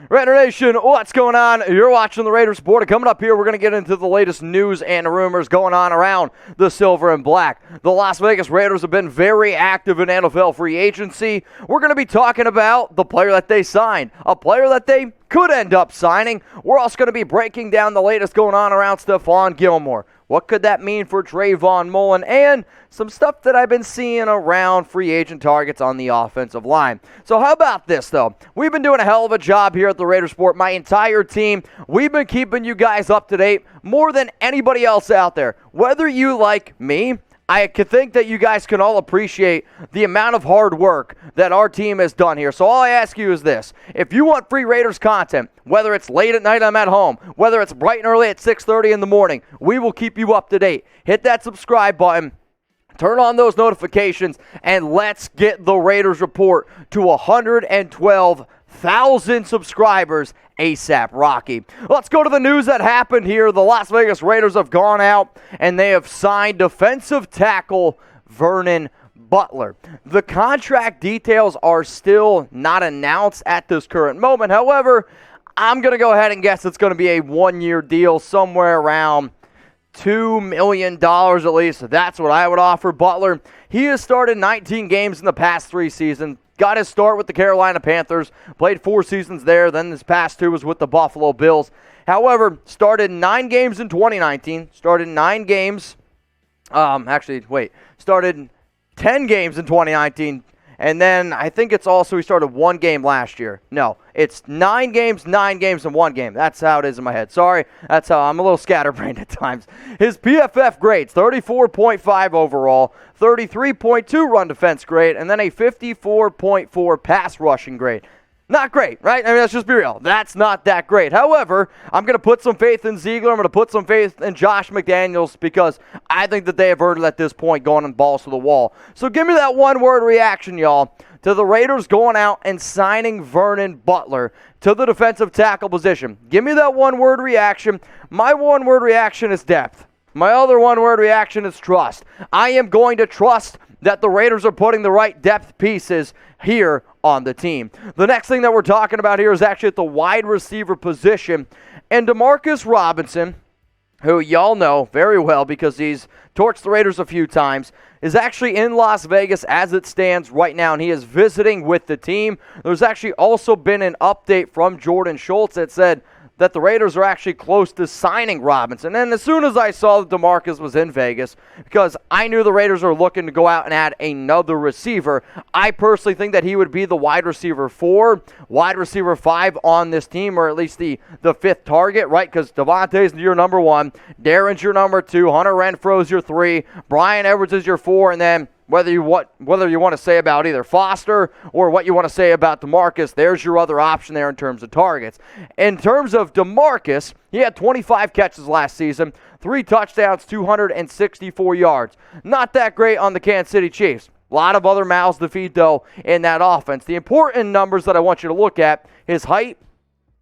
Raider Nation, what's going on? You're watching the Raiders Report. Coming up here, we're going to get into the latest news and rumors going on around the silver and black. The Las Vegas Raiders have been very active in NFL free agency. We're going to be talking about the player that they signed, a player that they could end up signing. We're also going to be breaking down the latest going on around Stephon Gilmore. What could that mean for Trayvon Mullen? And some stuff that I've been seeing around free agent targets on the offensive line. So how about this, though? We've been doing a hell of a job here at the Raiders Report. My entire team, we've been keeping you guys up to date more than anybody else out there. Whether you like me, I could think that you guys can all appreciate the amount of hard work that our team has done here. So all I ask you is this. If you want free Raiders content, whether it's late at night I'm at home, whether it's bright and early at 6:30 in the morning, we will keep you up to date. Hit that subscribe button. Turn on those notifications, and let's get the Raiders Report to 112,000 subscribers ASAP, Rocky. Let's go to the news that happened here. The Las Vegas Raiders have gone out, and they have signed defensive tackle Vernon Butler. The contract details are still not announced at this current moment. However, I'm going to go ahead and guess it's going to be a one-year deal somewhere around $2 million at least. That's what I would offer Butler. He has started 19 games in the past 3 seasons. Got his start with the Carolina Panthers. Played 4 seasons there. Then his past 2 was with the Buffalo Bills. However, started 9 games in 2019. Started 10 games in 2019. And then I think it's also he started 1 game last year. No, it's 9 games, and 1 game. That's how it is in my head. Sorry, that's how I'm a little scatterbrained at times. His PFF grades, 34.5 overall, 33.2 run defense grade, and then a 54.4 pass rushing grade. Not great, right? I mean, let's just be real. That's not that great. However, I'm going to put some faith in Ziegler. I'm going to put some faith in Josh McDaniels because I think that they have earned it at this point going on balls to the wall. So give me that one-word reaction, y'all, to the Raiders going out and signing Vernon Butler to the defensive tackle position. Give me that one-word reaction. My one-word reaction is depth. My other one-word reaction is trust. I am going to trust that the Raiders are putting the right depth pieces here on the team. The next thing that we're talking about here is actually at the wide receiver position. And Demarcus Robinson, who y'all know very well because he's torched the Raiders a few times, is actually in Las Vegas as it stands right now, and he is visiting with the team. There's actually also been an update from Jordan Schultz that said that the Raiders are actually close to signing Robinson. And as soon as I saw that DeMarcus was in Vegas, because I knew the Raiders are looking to go out and add another receiver, I personally think that he would be the wide receiver 4, wide receiver 5 on this team, or at least the 5th target, right? Because Davante's your number 1, Darren's your number 2, Hunter Renfro's your 3, Bryan Edwards is your 4, and then whether you want to say about either Foster or what you want to say about DeMarcus, there's your other option there in terms of targets. In terms of DeMarcus, he had 25 catches last season, 3 touchdowns, 264 yards. Not that great on the Kansas City Chiefs. A lot of other mouths to feed, though, in that offense. The important numbers that I want you to look at, his height.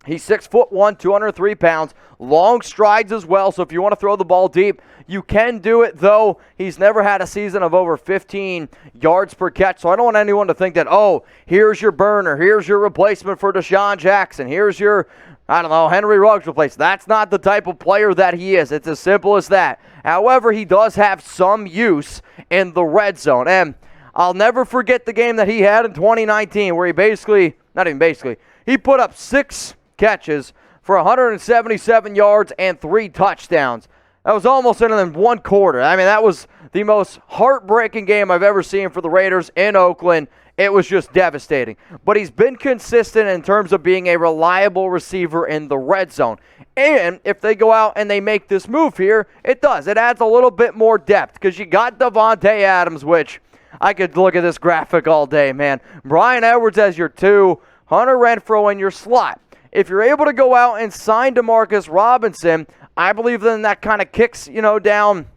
He's 6'1", 203 pounds, long strides as well, so if you want to throw the ball deep, you can do it, though he's never had a season of over 15 yards per catch, so I don't want anyone to think that, oh, here's your burner, here's your replacement for Deshaun Jackson, here's your, Henry Ruggs replacement. That's not the type of player that he is. It's as simple as that. However, he does have some use in the red zone, and I'll never forget the game that he had in 2019 where he he put up 6 catches for 177 yards and 3 touchdowns. That was almost in 1 quarter. I mean, that was the most heartbreaking game I've ever seen for the Raiders in Oakland. It was just devastating. But he's been consistent in terms of being a reliable receiver in the red zone. And if they go out and they make this move here, it does. It adds a little bit more depth because you got Davante Adams, which I could look at this graphic all day, man. Bryan Edwards as your 2, Hunter Renfrow in your slot. If you're able to go out and sign Demarcus Robinson, I believe then that kind of kicks, down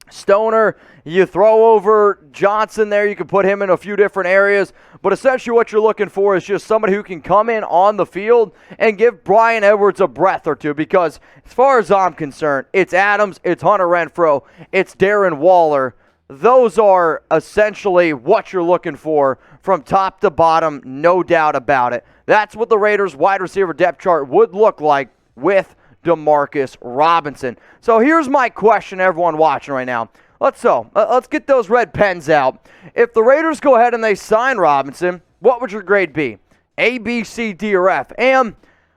Stoner. You throw over Johnson there. You can put him in a few different areas. But essentially what you're looking for is just somebody who can come in on the field and give Bryan Edwards a breath or two. Because as far as I'm concerned, it's Adams, it's Hunter Renfrow, it's Darren Waller. those are essentially what you're looking for from top to bottom, no doubt about it. That's what the Raiders wide receiver depth chart would look like with Demarcus Robinson. So here's my question to everyone watching right now. Let's get those red pens out. If the Raiders go ahead and they sign Robinson, what would your grade be? A, B, C, D, or F? And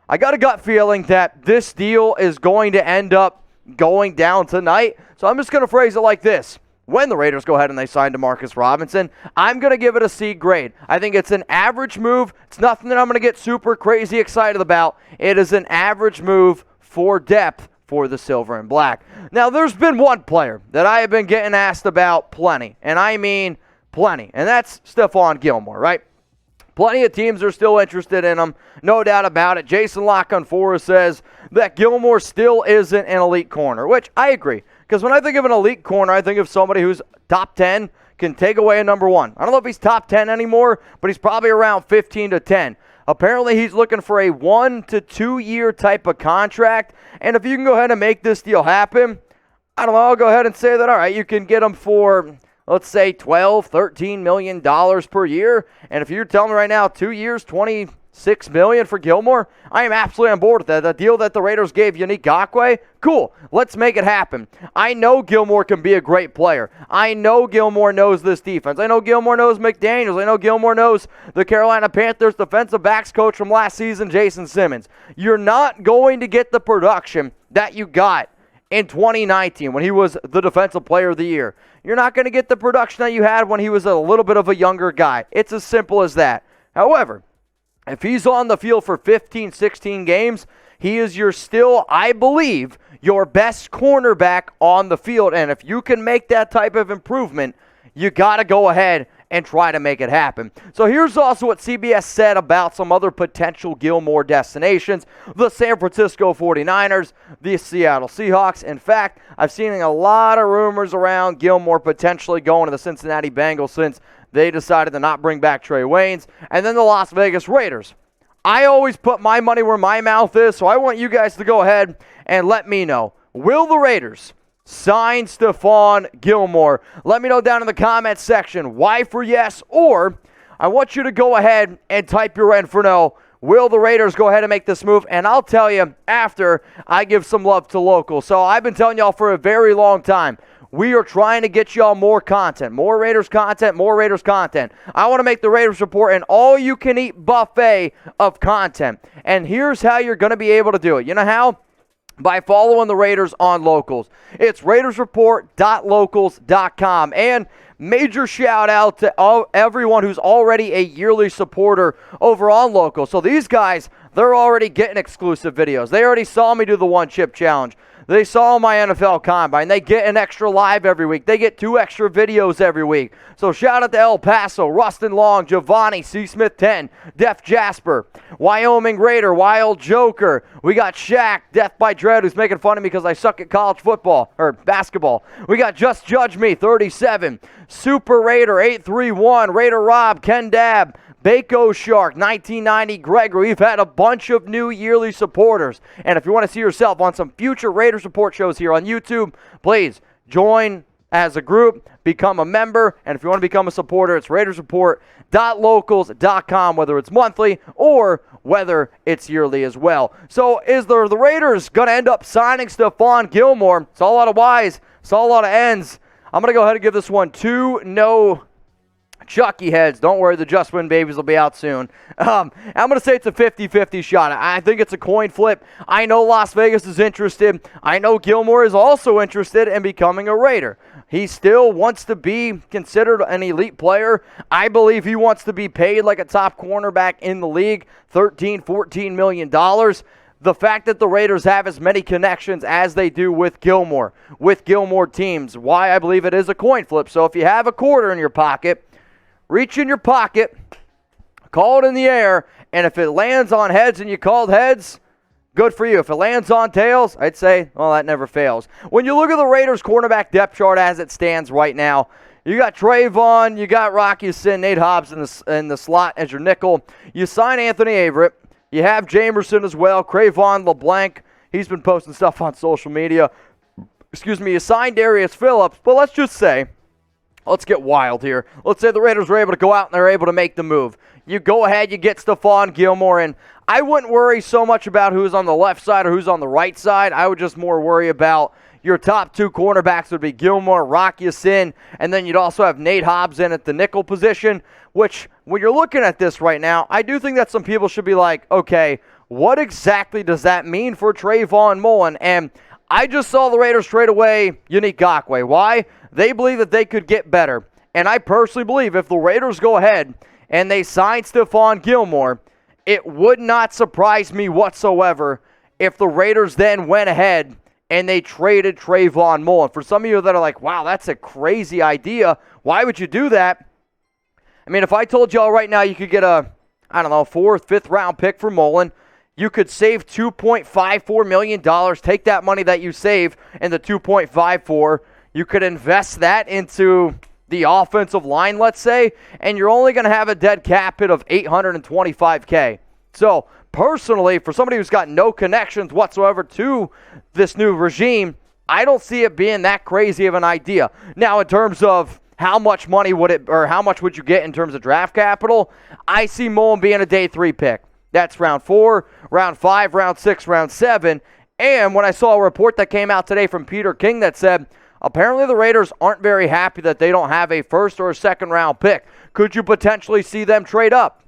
I got a gut feeling that this deal is going to end up going down tonight. So I'm just going to phrase it like this. When the Raiders go ahead and they sign Demarcus Robinson, I'm going to give it a C grade. I think it's an average move. It's nothing that I'm going to get super crazy excited about. It is an average move for depth for the Silver and Black. Now, there's been one player that I have been getting asked about plenty, and I mean plenty, and that's Stephon Gilmore, right? Plenty of teams are still interested in him, no doubt about it. Jason Locke on Forest says that Gilmore still isn't an elite corner, which I agree. Because when I think of an elite corner, I think of somebody who's top 10, can take away a number 1. I don't know if he's top 10 anymore, but he's probably around 15 to 10. Apparently, he's looking for a 1 to 2 year type of contract. And if you can go ahead and make this deal happen, I don't know, I'll go ahead and say that, all right, you can get him for, let's say, $12, $13 million per year. And if you're telling me right now 2 years, $26 million for Gilmore, I am absolutely on board with that. The deal that the Raiders gave Yannick Ngakoue, cool, let's make it happen. I know Gilmore can be a great player. I know Gilmore knows this defense. I know Gilmore knows McDaniels. I know Gilmore knows the Carolina Panthers defensive backs coach from last season, Jason Simmons. You're not going to get the production that you got in 2019 when he was the defensive player of the year. You're not going to get the production that you had when he was a little bit of a younger guy. It's as simple as that. However, if he's on the field for 15, 16 games, he is I believe, your best cornerback on the field. And if you can make that type of improvement, you got to go ahead and try to make it happen. So here's also what CBS said about some other potential Gilmore destinations. The San Francisco 49ers, the Seattle Seahawks. In fact, I've seen a lot of rumors around Gilmore potentially going to the Cincinnati Bengals since they decided to not bring back Trey Waynes. And then the Las Vegas Raiders. I always put my money where my mouth is, so I want you guys to go ahead and let me know. Will the Raiders sign Stephon Gilmore? Let me know down in the comments section why for yes, or I want you to go ahead and type your N for no. Will the Raiders go ahead and make this move? And I'll tell you after I give some love to local. So I've been telling y'all for a very long time, we are trying to get y'all more content, more Raiders content, more Raiders content. I want to make the Raiders Report an all-you-can-eat buffet of content. And here's how you're going to be able to do it. You know how? By following the Raiders on Locals. It's RaidersReport.locals.com. And major shout out to everyone who's already a yearly supporter over on Locals. So these guys, they're already getting exclusive videos. They already saw me do the One Chip Challenge. They saw my NFL Combine. They get an extra live every week. They get 2 extra videos every week. So shout out to El Paso, Rustin Long, Giovanni, C. Smith 10, Def Jasper, Wyoming Raider, Wild Joker. We got Shaq, Death by Dread, who's making fun of me because I suck at college football, or basketball. We got Just Judge Me, 37, Super Raider, 831, Raider Rob, Ken Dab, Bako Shark, 1990, Gregory. We've had a bunch of new yearly supporters. And if you want to see yourself on some future Raiders Report shows here on YouTube, please join as a group, become a member, and if you want to become a supporter, it's RaidersReport.locals.com, whether it's monthly or whether it's yearly as well. So is the Raiders going to end up signing Stephon Gilmore? Saw a lot of Y's, saw a lot of N's. I'm going to go ahead and give this one 2 no Chucky heads. Don't worry, the Just Win babies will be out soon. I'm going to say it's a 50-50 shot. I think it's a coin flip. I know Las Vegas is interested. I know Gilmore is also interested in becoming a Raider. He still wants to be considered an elite player. I believe he wants to be paid like a top cornerback in the league, $13, $14 million. The fact that the Raiders have as many connections as they do with Gilmore teams, why I believe it is a coin flip. So if you have a quarter in your pocket, reach in your pocket, call it in the air, and if it lands on heads and you called heads, good for you. If it lands on tails, I'd say, well, that never fails. When you look at the Raiders' cornerback depth chart as it stands right now, you got Trayvon, you got Rocky Sin, Nate Hobbs in the slot as your nickel. You sign Anthony Averett. You have Jamerson as well, Cravon LeBlanc. He's been posting stuff on social media. You signed Darius Phillips, but let's just say let's get wild here. Let's say the Raiders were able to go out and they're able to make the move. You go ahead, you get Stephon Gilmore, and I wouldn't worry so much about who's on the left side or who's on the right side. I would just more worry about your top two cornerbacks would be Gilmore, Rock Ya-Sin, and then you'd also have Nate Hobbs in at the nickel position, which when you're looking at this right now, I do think that some people should be like, okay, what exactly does that mean for Trayvon Mullen? And I just saw the Raiders trade away Yannick Ngakoue. Why? They believe that they could get better. And I personally believe if the Raiders go ahead and they sign Stephon Gilmore, it would not surprise me whatsoever if the Raiders then went ahead and they traded Trayvon Mullen. For some of you that are like, wow, that's a crazy idea. Why would you do that? I mean, if I told y'all right now you could get a, I don't know, 4th, 5th round pick for Mullen, you could save $2.54 million. Take that money that you save in the $2.54. You could invest that into the offensive line, let's say, and you're only going to have a dead cap hit of $825K. So, personally, for somebody who's got no connections whatsoever to this new regime, I don't see it being that crazy of an idea. Now, in terms of how much money would it, or how much would you get in terms of draft capital, I see Mullen being a day 3 pick. That's round 4, round 5, round 6, round 7. And when I saw a report that came out today from Peter King that said, apparently the Raiders aren't very happy that they don't have a 1st or a 2nd round pick. Could you potentially see them trade up?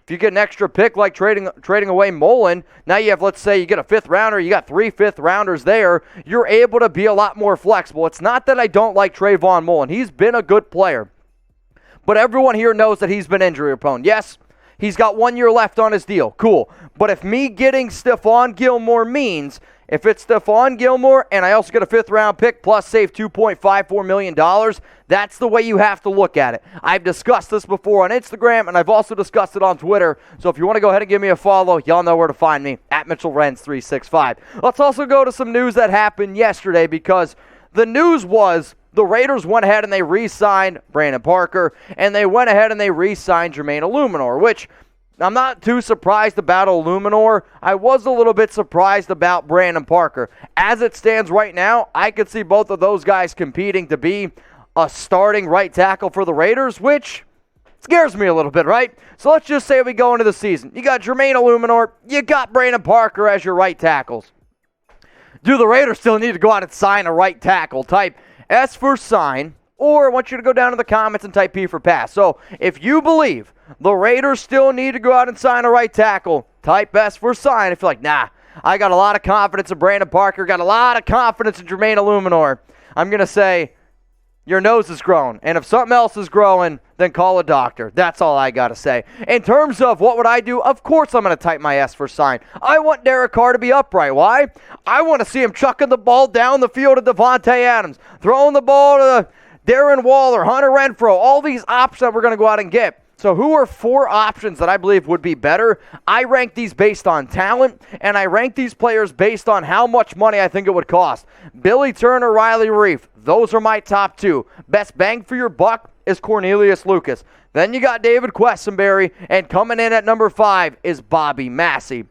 If you get an extra pick like trading away Mullen, now you have, let's say you get a 5th rounder, you got 3 5th rounders there, you're able to be a lot more flexible. It's not that I don't like Trayvon Mullen. He's been a good player. But everyone here knows that he's been injury prone. Yes, he's got 1 year left on his deal. Cool. But if me getting Stephon Gilmore means, if it's Stephon Gilmore and I also get a 5th round pick plus save $2.54 million, that's the way you have to look at it. I've discussed this before on Instagram, and I've also discussed it on Twitter. So if you want to go ahead and give me a follow, y'all know where to find me, at Mitchell Renz 365. Let's also go to some news that happened yesterday, because the news was the Raiders went ahead and they re-signed Brandon Parker, and they went ahead and they re-signed Jermaine Illuminor, which I'm not too surprised about Illuminor. I was a little bit surprised about Brandon Parker. As it stands right now, I could see both of those guys competing to be a starting right tackle for the Raiders, which scares me a little bit, right? So let's just say we go into the season. You got Jermaine Illuminor, you got Brandon Parker as your right tackles. Do the Raiders still need to go out and sign a right tackle? Type S for sign, or I want you to go down to the comments and type P for pass. So if you believe the Raiders still need to go out and sign a right tackle, type S for sign. If you're like, nah, I got a lot of confidence in Brandon Parker, got a lot of confidence in Jermaine Illuminor, I'm going to say your nose is growing. And if something else is growing, then call a doctor. That's all I got to say. In terms of what would I do, of course I'm going to type my S for sign. I want Derek Carr to be upright. Why? I want to see him chucking the ball down the field to Davante Adams, throwing the ball to Darren Waller, Hunter Renfrow, all these options that we're going to go out and get. So who are 4 options that I believe would be better? I rank these based on talent, and I rank these players based on how much money I think it would cost. Billy Turner, Riley Reef, those are my top 2. Best bang for your buck is Cornelius Lucas. Then you got David Questenberry, and coming in at number 5 is Bobby Massey.